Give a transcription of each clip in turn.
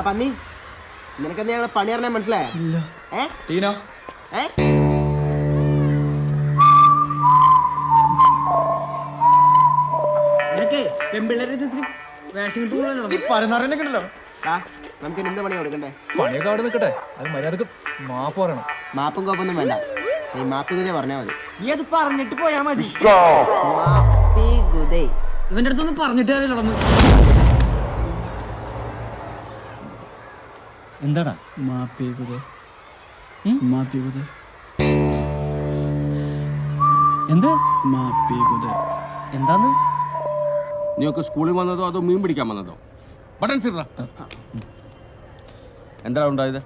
പന്നി നിനക്കെന്താ ഞങ്ങളെ പണി അറിയാൻ മനസ്സിലായോ? നമുക്ക് എന്ത് പണി കൊടുക്കണ്ടേ? പണിയൊക്കെ അവിടെ നിൽക്കട്ടെ, അത് മര്യാദക്ക് മാപ്പ് പറയണം. മാപ്പും കോപ്പൊന്നും വേണ്ട, നീ മാപ്പികുതേ പറഞ്ഞാ മതി. നീ അത് പറഞ്ഞിട്ട് പോയാ മതി. ഇവന്റെ അടുത്തൊന്നും പറഞ്ഞിട്ട് എന്താടാ എന്താന്ന്? നീയൊക്കെ സ്കൂളിൽ വന്നതോ അതോ മീൻ പിടിക്കാൻ വന്നതോ? ബട്ടൺസ് ഇട. എന്താ ഉണ്ടായത്?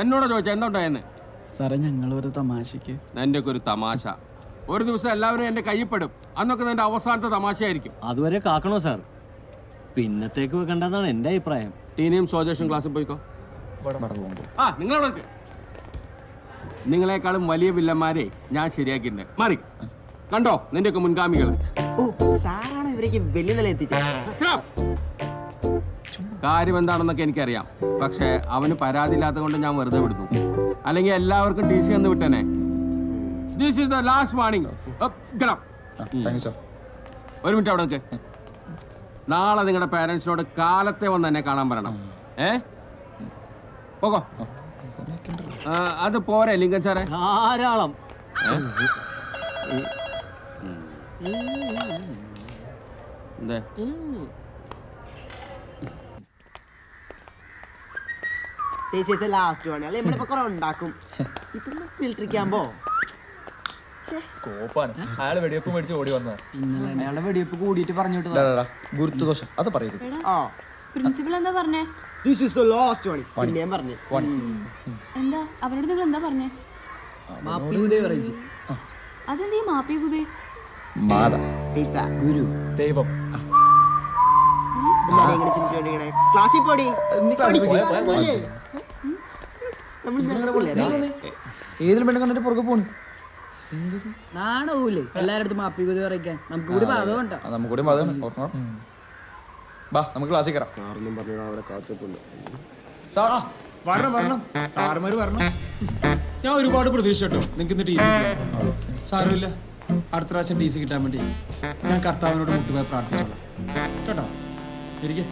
എന്നോടാ ചോദിച്ചാ എന്താ ഉണ്ടായെന്ന്? സാറേ ഞങ്ങളൊരു തമാശക്ക്. നിന്റെ ഒക്കെ ഒരു തമാശ. ഒരു ദിവസം എല്ലാവരും എന്റെ കയ്യിൽപ്പെടും. അന്നൊക്കെ നിന്റെ അവസാനത്തെ തമാശയായിരിക്കും. അതുവരെ കാക്കണോ സാർ? പിന്നത്തേക്ക് വെക്കണ്ടെന്നാണ് എന്റെ അഭിപ്രായം. ടീനയും സോജേഷൻ ക്ലാസ്സിൽ പോയിക്കോ. നിങ്ങളവിടെ നിങ്ങളെക്കാളും വലിയ വില്ലന്മാരെ ഞാൻ ശരിയാക്കിയിട്ടുണ്ട്. മാറി കണ്ടോ നിന്റെയൊക്കെ മുൻഗാമികൾ. കാര്യം എന്താണെന്നൊക്കെ എനിക്കറിയാം. പക്ഷെ അവന് പരാതിയില്ലാത്തത് കൊണ്ട് ഞാൻ വെറുതെ വിടുന്നു. അല്ലെങ്കിൽ എല്ലാവർക്കും ടി സി എന്ന് വിട്ടേനെ. This is the last warning. ഒരു മിനിറ്റ് അവിടെ നിൽക്ക്. നാളെ നിങ്ങളുടെ പേരൻസിനോട് കാലത്തെ വന്ന് എന്നെ കാണാൻ പറയണം. പോകോ. അത് പോരെ ലിംഗൻ സാറേ? ധാരാളം. അയാള് വെടിവെപ്പ് മേടിച്ച് ഓടി വന്നതാ. അയാളെ വെടിവെപ്പ് കൂടിയിട്ട് പറഞ്ഞിട്ട് ഗുരുത്വദോഷം അത് പറയരുത്. പ്രിൻസിപ്പൽ എന്താ പറഞ്ഞേ? എന്താ അവരോട് നിങ്ങൾ എന്താ പറഞ്ഞേ? അതെന്തീ മാപ്പി കുതേ? ഗുരു ദൈവം. ക്ലാസ്സിൽ പോടി. ഏതിലും പെണ്ണ് കണ്ടിട്ട് പുറകെ പോണ്. നാണൂല്ലേ എല്ലാരടുത്തും മാപ്പി കുതി പറയിക്കാൻ? നമുക്ക് കൂടി പാതമുണ്ടോ? നമുക്കൂടി മതമാണ്. ബാ നമുക്ക് ക്ലാസ്സിൽ കയറാം. സാറൊന്നും പറഞ്ഞ അവിടെ കാത്തിട്ടുണ്ട്. വരണം സാറുമാര് വരണം. ഞാൻ ഒരുപാട് പ്രതീക്ഷ കേട്ടോ നിങ്ങൾക്ക് ഇന്ന് ടി സി. സാരമില്ല, അടുത്ത പ്രാവശ്യം ടി സി കിട്ടാൻ വേണ്ടി ഞാൻ കർത്താവിനോട് മുട്ടുപോയി പ്രാർത്ഥിച്ചോളാം കേട്ടോ. ഇരിക്കെ.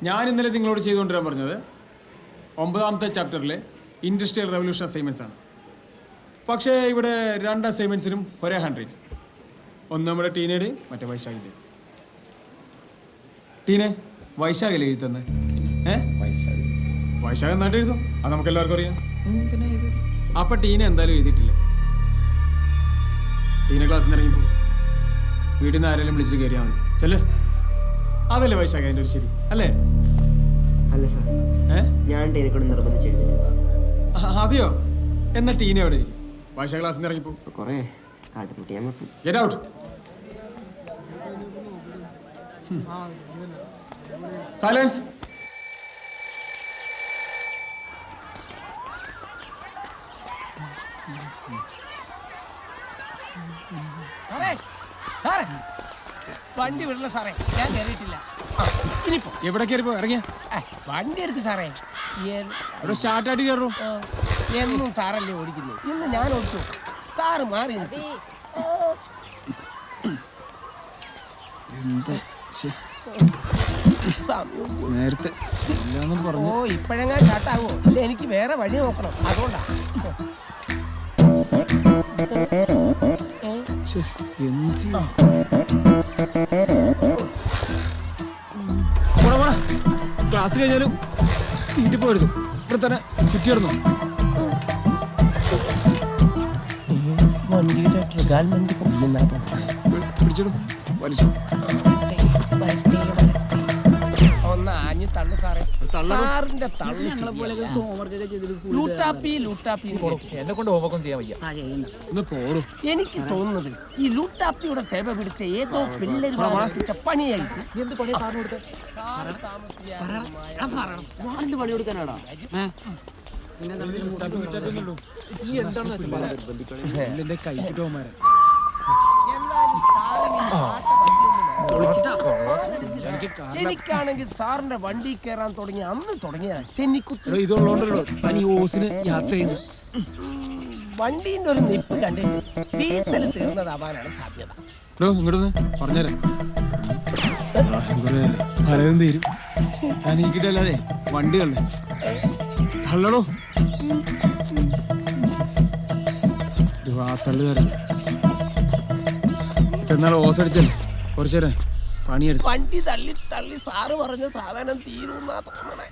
ഞാൻ ഇന്നലെ നിങ്ങളോട് ചെയ്തുകൊണ്ടിരാൻ പറഞ്ഞത് 9ാമത്തെ ചാപ്റ്ററിലെ ഇൻഡസ്ട്രിയൽ റവല്യൂഷൻ അസൈൻമെൻറ്റ്സ് ആണ്. പക്ഷേ ഇവിടെ 2 അസൈൻമെൻറ്റ്സിനും ഒരേ ഹാൻഡ് റൈറ്റ്. ഒന്ന് നമ്മുടെ ടീനയുടെ, മറ്റേ വൈശാഖിൻ്റെ. ടീനെ വൈശാഖല്ലേ എഴുതുന്നത്? വൈശാഖ് എന്നായിട്ട് എഴുതും, അത് നമുക്ക് എല്ലാവർക്കും അറിയാം. അപ്പൊ ടീന എന്തായാലും എഴുതിയിട്ടില്ല. ടീന ക്ലാസ്സിൽ നിന്ന് ഇറങ്ങിപ്പോ വീട്ടിൽ നിന്ന് ആരെങ്കിലും വിളിച്ചിട്ട് കയറിയാൽ മതി. ചെല്ലേ, അതല്ലേ വൈശാഖ അതിൻ്റെ ഒരു ശരി അല്ലേ? അല്ല സാർ, ഞാൻ ടീനെക്കൂടെ നിർബന്ധിച്ച്. അതെയോ? എന്നാ ടീന എവിടെ ഇരിക്കും? വൈശാഖ ക്ലാസ്സിൽ നിന്ന് ഇറങ്ങിപ്പോ. കൊറേ കാട്ടുമുട്ടിയാൻ പറ്റും. Get out. സൈലൻസ്. വണ്ടി വിടില്ല സാറേ, ഞാൻ കയറിയിട്ടില്ല. ഇനിയിപ്പോ എവിടെ കയറിപ്പോ ഇറങ്ങിയ വണ്ടി എടുത്ത് സാറേ. അവിടെ സ്റ്റാർട്ടായിട്ട് കയറും. എന്നും സാറല്ലേ ഓടിക്കുന്നു, ഇന്ന് ഞാൻ ഓടിച്ചു. സാറ് മാറി നേരത്തെ പറഞ്ഞു. ഓ ഇപ്പഴെങ്ങാൻ സ്റ്റാർട്ടാവോ? ഇല്ല, എനിക്ക് വേറെ വഴി നോക്കണം, അതുകൊണ്ടാ. ക്ലാസ് കഴിഞ്ഞാലും വീട്ടിൽ പോരുത്. ഇവിടെ തന്നെ ചുറ്റിയിടുന്നു. വണ്ടിയുടെ ട്രിഗാൽമെന്റ് കൊല്ലുന്നതാണ്. പിടിച്ചിടും വലിച്ചു. ഒന്ന് ആഞ്ഞ് തള്ളു സാറേ. സാറിന്റെ തള്ളു ഞങ്ങളെ പോലെ ഹോംവർക്ക് ഒക്കെ ചെയ്തിട്ട് സ്കൂളിൽ ലൂട്ടാപ്പി ലൂട്ടാപ്പി എന്നെ കൊണ്ട് ഹോമൊക്കെ ചെയ്യാൻ വയ്യ. ചെയ്യണ്ട. ഒന്ന് പോടും. എനിക്ക് തോന്നുന്നത് ഈ ലൂട്ടാപ്പിയുടെ സേവ പിടിച്ച ഏതോ പിള്ളേർ പ്രവർത്തിച്ച പണിയായിരിക്കും. എന്ത് പണിയാ സാറിന് കൊടുത്തത്? ഞാനെന്ത് പണി കൊടുക്കാനാടാ? പിന്നെ എന്താ ഇതിന് ഈ എന്താണെന്ന് വെച്ചാൽ പറ. എന്റെ കൈ കിട്ടുമാരെ പൊളിച്ചിട്ടാ. എനിക്കാണെങ്കിൽ സാറിന്റെ വണ്ടി കയറാൻ തുടങ്ങി അന്ന് തുടങ്ങിയതാ ചെന്നിക്കുത്ത്. ഇതുള്ളോണ്ടല്ലോ പനി ഓസിന് യാത്ര ചെയ്യുന്നു. വണ്ടീന്റെ ഒരു നിപ്പ് കണ്ടിട്ട് ഡീസൽ തീർന്നതാവാനാണ് സാധ്യത. ഇങ്ങോട്ടൊന്ന് പറഞ്ഞുതരാം. പലതും തീരും. ഞാൻ ഈ കിട്ടല്ലാതെ വണ്ടികളെ തള്ളടോ. തള്ളുകാരൻ എന്നാൾ ഓസടിച്ചല്ലേ കുറച്ചേരെ പണിയെടുത്തു. വണ്ടി തള്ളി തള്ളി സാറ് പറഞ്ഞ സാധനം തീരുന്നാ തോന്നണേ.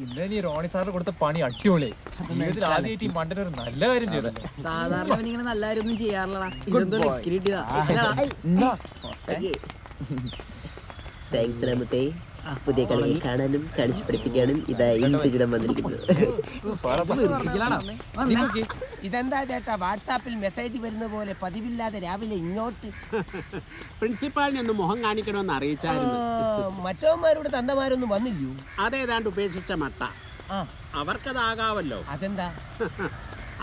ഇന്നലെ നീ റോണി സാറിന് കൊടുത്ത പണി അടിപൊളി. ജീവിതത്തിൽ ആദ്യമായിട്ട് ഈ മണ്ടൻ ഒരു നല്ല കാര്യം ചെയ്തല്ലോ. സാധാരണ അവനിങ്ങനെ നല്ല കാര്യമൊന്നും ചെയ്യാറില്ലടാ. ഇതെന്തോ ലക്കിന് കിട്ടിയതാ. താങ്ക്സ് രാമത്തെ. പുതിയ കളികൾ കാണാനും കാണിച്ചു പഠിപ്പിക്കാനും ഇതായി വന്നിരിക്കുന്നത്. ഇതെന്താ ചേട്ടാ വാട്സാപ്പിൽ മെസ്സേജ് വരുന്ന പോലെ പതിവില്ലാതെ രാവിലെ ഇങ്ങോട്ട്? പ്രിൻസിപ്പാളിനെ ഒന്ന് മുഖം കാണിക്കണമെന്ന് അറിയിച്ചായിരുന്നു. മറ്റവന്മാരുടെ തന്തമാരൊന്നും വന്നില്ലയോ? അതേതാണ്ട് ഉപേക്ഷിച്ച മട്ട. അവർക്കതാകാവല്ലോ. അതെന്താ?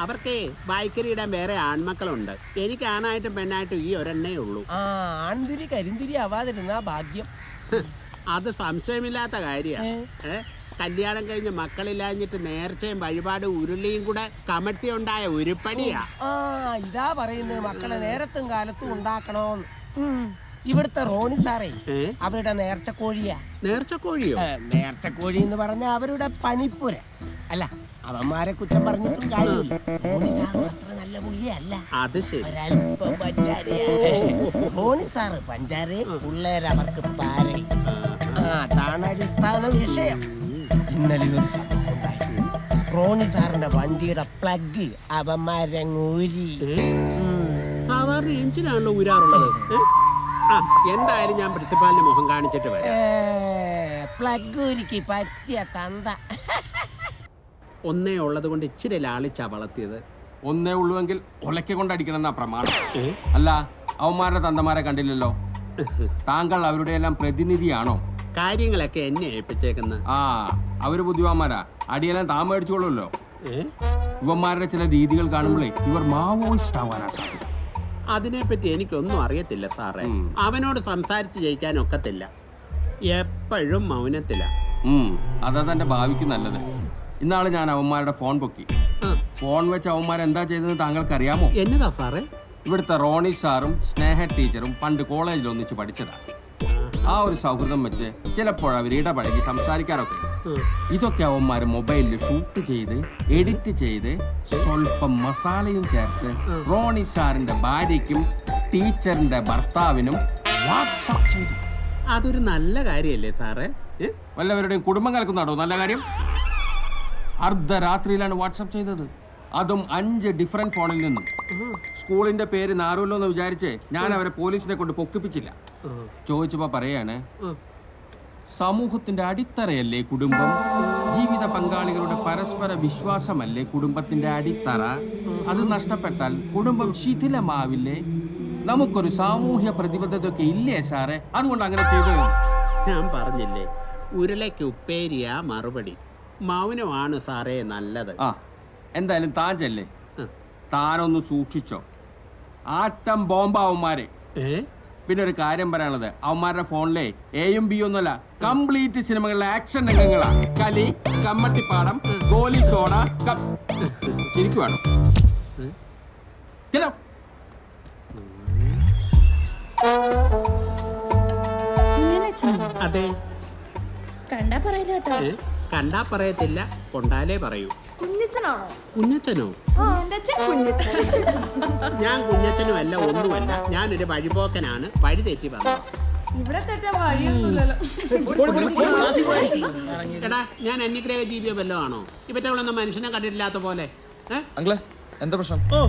അവർക്ക് ബൈക്കറി ഇടാൻ വേറെ ആൺമക്കളുണ്ട്. എനിക്ക് ആണായിട്ടും പെണ്ണായിട്ടും ഈ ഒരെണ്ണേ ഉള്ളൂ. ആൺതിരി കരിന്തിരി ആവാതിരുന്നാ ഭാഗ്യം. അത് സംശയമില്ലാത്ത കാര്യമാണ്. കല്യാണം കഴിഞ്ഞ് മക്കളില്ലാഞ്ഞിട്ട് നേർച്ചയും വഴിപാടും ഉരുളിയും കൂടെ കമഴ്ത്തിയുണ്ടായ ഉരുപ്പണിയാ. ഇതാ പറയുന്നത് മക്കളെ നേരത്തും കാലത്തും ഉണ്ടാക്കണോന്ന്. ഇവിടുത്തെ റോണി സാറേ അവരുടെ നേർച്ചക്കോഴിയാ. നേർച്ചക്കോഴിയോ? നേർച്ചക്കോഴി എന്ന് പറഞ്ഞ അവരുടെ പണിപ്പുര. അല്ല അവന്മാരെ കുറ്റം പറഞ്ഞിട്ടും കാര്യമില്ല. റോണി സാറ് അത്ര നല്ല പുള്ളിയല്ല. അത് ശരി. ഒരല്പം പഞ്ചാരയാ. റോണി സാറ് പഞ്ചാരയും പിള്ളേരവർക്ക് പാരയും. അതാണ് അടിസ്ഥാന വിഷയം. ഇന്നലെ ഒരു സംഭവം ഉണ്ടായി. റോണി സാറിന്റെ വണ്ടിയുടെ പ്ലഗ് അവന്മാരങ്ങൂരി. സാധാരണ എഞ്ചിനാണല്ലോ ഊരാറുള്ളത്. എന്തായാലും ഞാൻ പ്രിൻസിപ്പാലിന്റെ മുഖം കാണിച്ചിട്ട് വരാം. പ്ലഗ് ഊരിക്ക് പറ്റിയ തന്ത. ഒന്നേ ഉള്ളത് കൊണ്ട് ഇച്ചിരി ലാളിച്ചാ വളർത്തിയത്. ഒന്നേ ഉള്ളുവെങ്കിൽ ഒലക്കെ കൊണ്ടടിക്കണം എന്നാ പ്രമാണം. അല്ല അവന്മാരുടെ തന്തമാരെ കണ്ടില്ലല്ലോ. താങ്കൾ അവരുടെ എല്ലാം പ്രതിനിധിയാണോ? കാര്യങ്ങളൊക്കെ എന്നെ ഏൽപ്പിച്ചേക്കുന്നത്. അവര് ബുദ്ധിമാന്മാരാ. അടിയെല്ലാം താൻ മേടിച്ചോളൂല്ലോ. ഇവന്മാരുടെ ചില രീതികൾ കാണുമ്പോഴേ ഇവർ മാവോയിസ്റ്റ് ആവാനാ സാധ്യത. അതിനെപ്പറ്റി എനിക്കൊന്നും അറിയത്തില്ല സാറേ. അവനോട് സംസാരിച്ച് ജയിക്കാൻ ഒക്കത്തില്ല. എപ്പോഴും മൗനത്തില. അതാ തന്റെ ഭാവിക്ക് നല്ലത്. ഇന്നാള് ഞാൻ അവന്മാരുടെ ഫോൺ പൊക്കി. ഫോൺ വെച്ച് അവന്മാരെന്താ ചെയ്തതെന്ന് താങ്കൾക്ക് അറിയാമോ? എന്നതാ സാറേ? ഇവിടുത്തെ റോണി സാറും സ്നേഹ ടീച്ചറും പണ്ട് കോളേജിൽ ഒന്നിച്ച് പഠിച്ചതാണ്. ആ ഒരു സൗഹൃദം വെച്ച് ചിലപ്പോൾ അവർ ഇടപഴകി സംസാരിക്കാറൊക്കെ. ഇതൊക്കെ അവന്മാർ മൊബൈലിൽ ഷൂട്ട് ചെയ്ത് എഡിറ്റ് ചെയ്ത് സ്വല്പം മസാലയും ചേർത്ത് റോണി സാറിന്റെ ഭാര്യയ്ക്കും ടീച്ചറിന്റെ ഭർത്താവിനും വാട്സാപ്പ് ചെയ്തു. അതൊരു നല്ല കാര്യല്ലേ സാറേ? വല്ലവരുടെയും കുടുംബം കലക്കുന്നാടോ നല്ല കാര്യം? അർദ്ധരാത്രിയിലാണ് വാട്സാപ്പ് ചെയ്തത്. അതും 5 ഡിഫറെന്റ് ഫോണിൽ നിന്നും. സ്കൂളിന്റെ പേര് നാറുമല്ലോ എന്ന് വിചാരിച്ച് ഞാൻ അവരെ പോലീസിനെ കൊണ്ട് പൊക്കിപ്പിച്ചില്ല. ചോദിച്ചപ്പോ പറയാണ്, സമൂഹത്തിന്റെ അടിത്തറയല്ലേ കുടുംബം? ജീവിത പങ്കാളികളുടെ പരസ്പര വിശ്വാസമല്ലേ കുടുംബത്തിന്റെ അടിത്തറ? അത് നഷ്ടപ്പെട്ടാൽ കുടുംബം ശിഥിലമാവില്ലേ? നമുക്കൊരു സാമൂഹ്യ പ്രതിബദ്ധതയൊക്കെ ഇല്ലേ സാറേ? അതുകൊണ്ട് അങ്ങനെ ചെയ്തത്. ഞാൻ പറഞ്ഞില്ലേ, ഉരുളയ്ക്ക് ഉപ്പേരിയാ മറുപടി. മൗനമാണ് സാറേ നല്ലത്. എന്തായാലും താൻ ചെല്ലേ. താനൊന്ന് സൂക്ഷിച്ചോ. ആട്ടം ബോംബാവന്മാരെ. പിന്നെ ഒരു കാര്യം പറയാനുള്ളത്, അവന്മാരുടെ ഫോണിലെ എയും ബി ഒന്നുമല്ല, കംപ്ലീറ്റ് സിനിമകളിലെ ആക്ഷൻ രംഗങ്ങളാ. കലി, കമ്മട്ടിപ്പാടം, ഗോലി സോഡ. ശരിക്കും വേണം. അതെ, കണ്ടാ പറയില്ല കേട്ടോ. കണ്ടാ പറയത്തില്ല, കൊണ്ടാലേ പറയൂ. കുഞ്ഞച്ചനാണോ? കുഞ്ഞച്ചനോ? ഞാൻ കുഞ്ഞച്ചനും അല്ല, ഒന്നുമല്ല. ഞാനൊരു വഴിപോക്കനാണ്, വഴി തെറ്റി വന്നത്. ഇവിടെ തെറ്റാൻ വഴിയൊന്നുമില്ലല്ലോ. എടാ ഞാൻ അന്യഗ്രഹ ജീവിയോ വല്ലതും ആണോ ഇവറ്റകളൊന്നും മനുഷ്യനെ കണ്ടിട്ടില്ലാത്ത പോലെ അങ്കിളെ എന്താ പ്രശ്നം? ഓ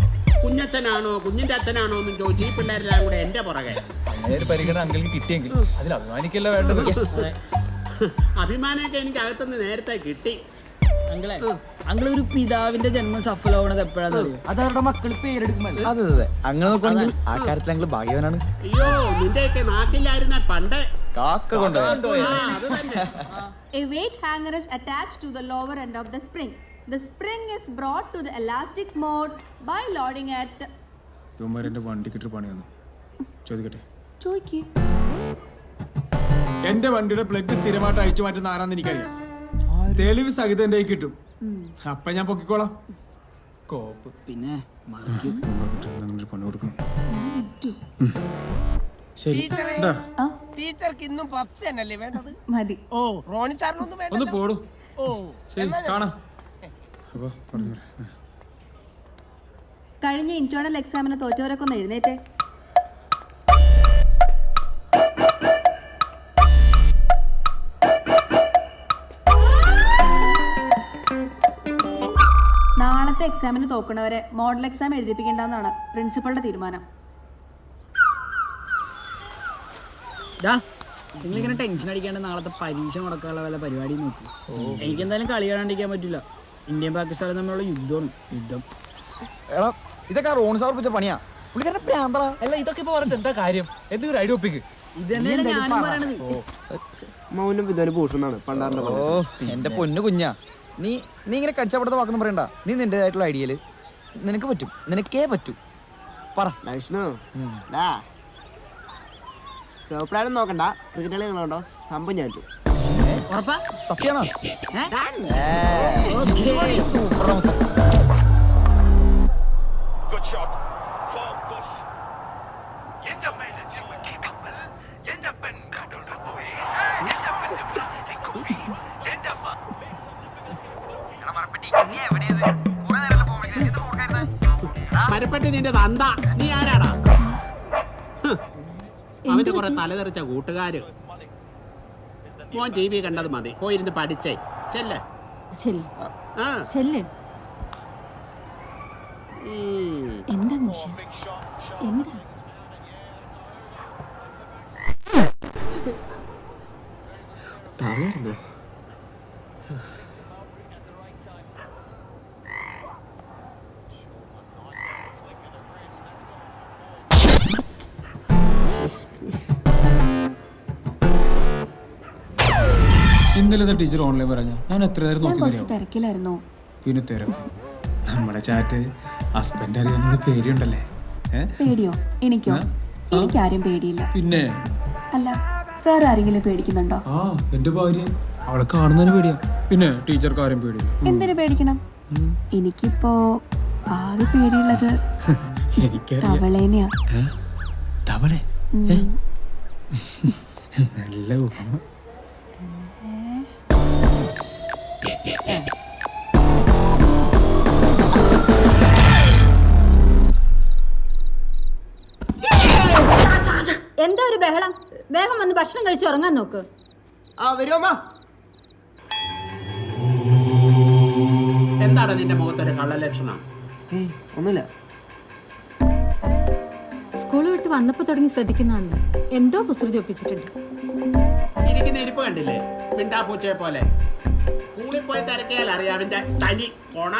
കുഞ്ഞച്ഛനാണോ കുഞ്ഞിന്റെ അച്ഛനാണോ എന്നും ചോദിച്ചു ഈ പിള്ളേരെല്ലാം കൂടെ എന്റെ പുറകെ അങ്ങനെ ഒരു പരിഗണന അങ്കിൾക്ക് കിട്ടിയെങ്കിൽ അതിൽ അഭിമാനിക്കല്ല വേണ്ടത്. അഭിമാനമൊക്കെ എനിക്ക് അകത്തുനിന്ന് നേരത്തെ കിട്ടി. അങ്ങള് ഒരു പിതാവിന്റെ ജന്മം സഫലമാവണത് എപ്പോഴാന്ന് അറിയോ? അത് അവരുടെ മക്കൾ പേരെടുക്കുമ്പോൾ. അതെ അതെ അങ്ങനെ നോക്കുവാണെങ്കിൽ ആ കാര്യത്തിൽ അങ്കിൾ ഭാഗ്യവാനാണ്. അയ്യോ നിന്റെയൊക്കെ നാട്ടിലായിരുന്ന പണ്ട് കാക്ക കൊണ്ടുപോയി. അത് തന്നെ. A weight hanger is attached to the lower end of the spring. The spring is brought to the elastic mode by loading at the... ഇവന്മാരെന്റെ വണ്ടിക്കിട്ട് പണി വന്നു. ചോദിക്കട്ടെ, ചോയ്ക്ക്. എന്റെ വണ്ടിയുടെ പ്ലഗ് സ്ഥിരമായിട്ട് അഴിച്ചു മാറ്റുന്ന ആരാന്ന് എനിക്കറിയാം. തെളിവ് സഹിതം എന്റെ കയ്യിൽ കിട്ടും. അപ്പൊ ഞാൻ പൊക്കിക്കോളാം. കോപ്പ് പിന്നെ പണി കൊടുക്കണം. ശരി ടീച്ചർക്ക് ഇന്നും പപ്സ് തന്നെയല്ലേ വേണ്ടത്? മതി. ഓ റോണി സാറിനൊന്നും വേണ്ട. ഒന്ന് പോടൂ. ഓ ശരി കാണാം. അപ്പൊ പറഞ്ഞു. കഴിഞ്ഞ ഇന്റേണൽ എക്സാമിന് തോറ്റവരൊക്കെ ഒന്ന് എഴുന്നേറ്റേ. നാളത്തെ എക്സാമിന് തോക്കണവരെ മോഡൽ എക്സാം എഴുതിപ്പിക്കേണ്ടെന്നാണ് പ്രിൻസിപ്പളുടെ തീരുമാനം. നിങ്ങളിങ്ങനെ ടെൻഷൻ അടിക്കാണ്ട് നാളത്തെ പരീക്ഷ മുടക്കാനുള്ള വല്ല പരിപാടി നോക്കി. എനിക്കെന്തായാലും കളി കാണാണ്ടിരിക്കാൻ പറ്റില്ല. ഇന്ത്യയും പാകിസ്ഥാനും തമ്മിലുള്ള യുദ്ധം. എടാ ഇതൊക്കെ റോണി സാർ വെച്ച പണിയാ. പുള്ളിക്കാരന്റെ പ്രാന്തറ. അല്ല ഇതൊക്കെ ഇപ്പൊ പറഞ്ഞിട്ട് എന്താ കാര്യം? എന്തൊരു ഐഡിയ ഒപ്പിക്ക്. ഇത് തന്നെയല്ലേ ഞാനും പറയണത്. മൗനം വിദ്വാന് ഭൂഷണാണ് പണ്ടാറിന്റെ ഓ എന്റെ പൊന്നു കുഞ്ഞാ, നീ ഇങ്ങനെ കടിച്ചപ്പെടുത്ത വാക്കൊന്നും പറയണ്ട. നീ നിന്റേതായിട്ടുള്ള ഐഡിയയില് നിനക്ക് പറ്റും, നിനക്കേ പറ്റൂ. പറ വിഷ്ണു. സോപ്രാനും നോക്കണ്ട, ക്രിക്കറ്റ് കളി നിങ്ങളുണ്ടോ? സംഭവം ഞാൻ ഉറപ്പാ? സത്യാണോ? മരപ്പെട്ടി നിന്റെ തന്ത. നീ ആരാടാ? അവന്റെ കുറെ തലതെറിച്ച കൂട്ടുകാര്. മോൻ ടി വി കണ്ടത് മതി, പോയിരുന്ന് പഠിച്ചേ. ചെല്ലേ എന്താ മനുഷ്യ എന്താ? തളർന്നു. ഇന്നലെ ടീച്ചർ ഓൺലൈൻ പറഞ്ഞ ഞാൻ എത്ര നേരം നോക്കി. തിരക്കിലായിരുന്നോ? പിന്നെ തിരക്കും. നമ്മുടെ ചാറ്റ് ഹസ്ബൻഡ് അറിയാവുന്നത് പേടിയുണ്ടല്ലേ? പേടിയോ? എനിക്കോ? എനിക്കാരും പേടിയില്ല. പിന്നെ അല്ല സാർ ആരെങ്കിലും പേടിക്കുന്നുണ്ടോ? ആ എന്റെ ഭാര്യ, അവളെ കാണുന്നതിന് പേടിയാ. പിന്നെ ടീച്ചർക്ക് ആരും പേടിയില്ല. എന്തിനു പേടിക്കണം? എനിക്കിപ്പോ ആകെ പേടിയുള്ളത് തവളേനെയാ. തവളെ? നല്ല ഉപമ. എന്താ ഒരു ബഹളം? വേഗം വന്ന് ഭക്ഷണം കഴിച്ച് ഉറങ്ങാൻ നോക്ക്. എന്താണ് നിന്റെ മുഖത്തൊരു കള്ളലക്ഷണം? ഒന്നുമില്ല. സ്കൂൾ വിട്ട് വന്നപ്പോ തുടങ്ങി ശ്രദ്ധിക്കുന്നതാണ്. എന്തോ കുസൃതി ഒപ്പിച്ചിട്ടുണ്ട്. ഇരിക്കുന്ന ഇരിപ്പ് കണ്ടില്ലേ, മിണ്ടാപ്പൂച്ചയെ പോലെ. സ്കൂളിൽ പോയി തിരക്കിയാൽ അറിയാം അവന്റെ തനി കോണ.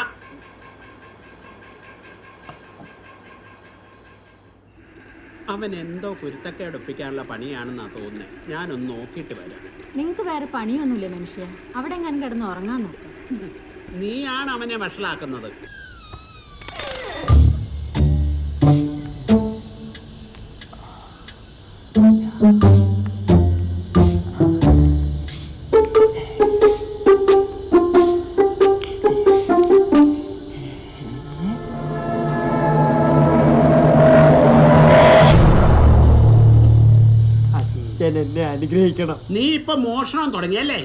അവൻ എന്തോ കുരുത്തക്കേട് ഒപ്പിക്കാനുള്ള പണിയാണെന്നാ തോന്നുന്നത്. ഞാനൊന്ന് നോക്കിയിട്ട് വരാം. നിങ്ങൾക്ക് വേറെ പണിയൊന്നുമില്ല മനുഷ്യ. അവിടെ എങ്ങനെ കിടന്ന് ഉറങ്ങാൻ നോക്കാം. നീയാണ് അവനെ വഷളാക്കുന്നത്. എന്നെ അനുഗ്രഹിക്കണം. നീ ഇപ്പൊ മോഷണം തുടങ്ങിയല്ലേ?